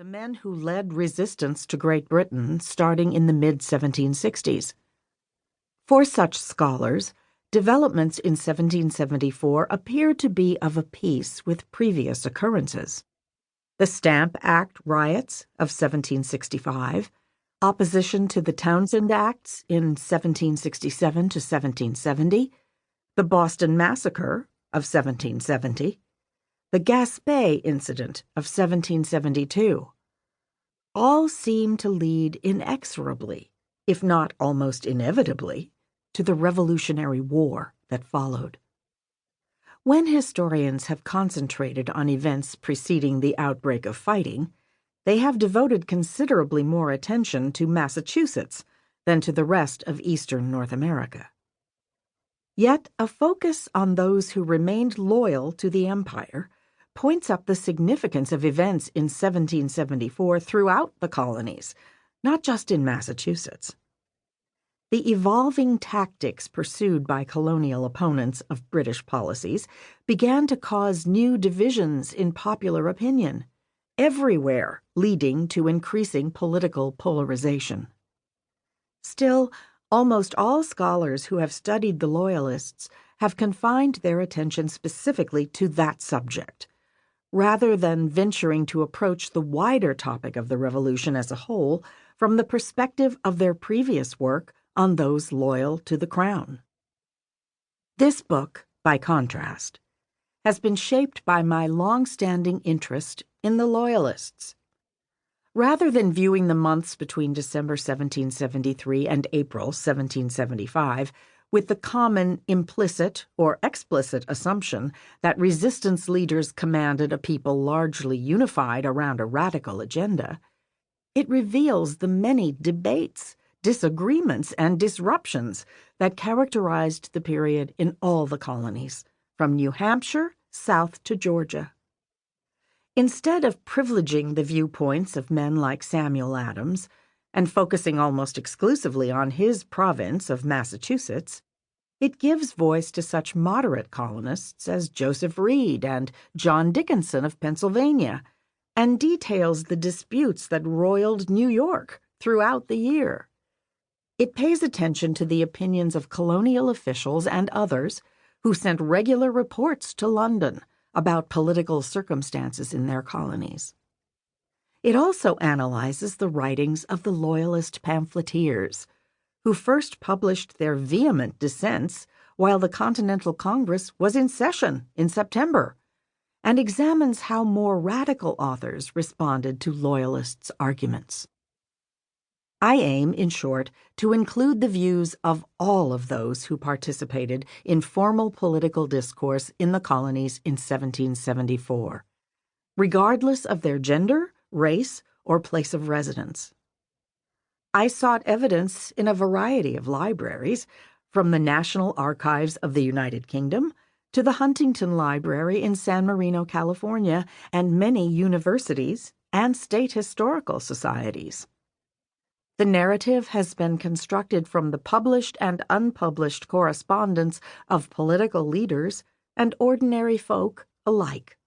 the men who led resistance to Great Britain starting in the mid-1760s. For such scholars, developments in 1774 appear to be of a piece with previous occurrences. The Stamp Act riots of 1765, opposition to the Townshend Acts in 1767 to 1770, the Boston Massacre of 1770, the Gaspé Incident of 1772. All seem to lead inexorably, if not almost inevitably, to the Revolutionary War that followed. When historians have concentrated on events preceding the outbreak of fighting, they have devoted considerably more attention to Massachusetts than to the rest of eastern North America. Yet a focus on those who remained loyal to the empire points up the significance of events in 1774 throughout the colonies, not just in Massachusetts. The evolving tactics pursued by colonial opponents of British policies began to cause new divisions in popular opinion, everywhere leading to increasing political polarization. Still, almost all scholars who have studied the Loyalists have confined their attention specifically to that subject, rather than venturing to approach the wider topic of the Revolution as a whole from the perspective of their previous work on those loyal to the Crown. This book, by contrast, has been shaped by my long-standing interest in the Loyalists. Rather than viewing the months between December 1773 and April 1775 with the common implicit or explicit assumption that resistance leaders commanded a people largely unified around a radical agenda, it reveals the many debates, disagreements, and disruptions that characterized the period in all the colonies, from New Hampshire south to Georgia. Instead of privileging the viewpoints of men like Samuel Adams and focusing almost exclusively on his province of Massachusetts, it gives voice to such moderate colonists as Joseph Reed and John Dickinson of Pennsylvania, and details the disputes that roiled New York throughout the year. It pays attention to the opinions of colonial officials and others who sent regular reports to London about political circumstances in their colonies. It also analyzes the writings of the Loyalist pamphleteers, who first published their vehement dissents while the Continental Congress was in session in September, and examines how more radical authors responded to Loyalists' arguments. I aim, in short, to include the views of all of those who participated in formal political discourse in the colonies in 1774, regardless of their gender, race, or place of residence. I sought evidence in a variety of libraries, from the National Archives of the United Kingdom to the Huntington Library in San Marino, California, and many universities and state historical societies. The narrative has been constructed from the published and unpublished correspondence of political leaders and ordinary folk alike,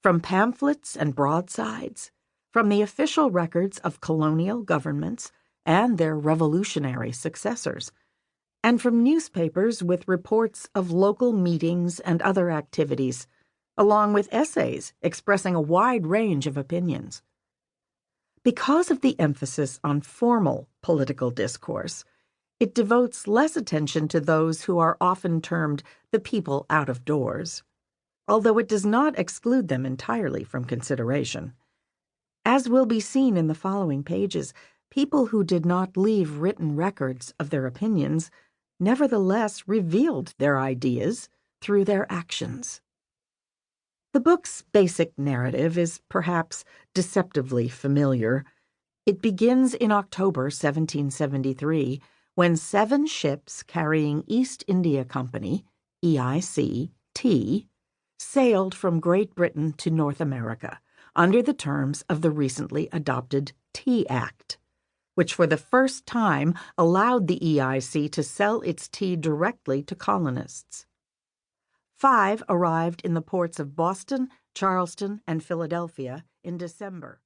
from pamphlets and broadsides, from the official records of colonial governments and their revolutionary successors, and from newspapers with reports of local meetings and other activities, along with essays expressing a wide range of opinions. Because of the emphasis on formal political discourse, it devotes less attention to those who are often termed the people out of doors, although it does not exclude them entirely from consideration. As will be seen in the following pages, people who did not leave written records of their opinions nevertheless revealed their ideas through their actions. The book's basic narrative is perhaps deceptively familiar. It begins in October 1773, when 7 ships carrying East India Company, EIC, tea, sailed from Great Britain to North America under the terms of the recently adopted Tea Act, which for the first time allowed the EIC to sell its tea directly to colonists. 5 arrived in the ports of Boston, Charleston, and Philadelphia in December.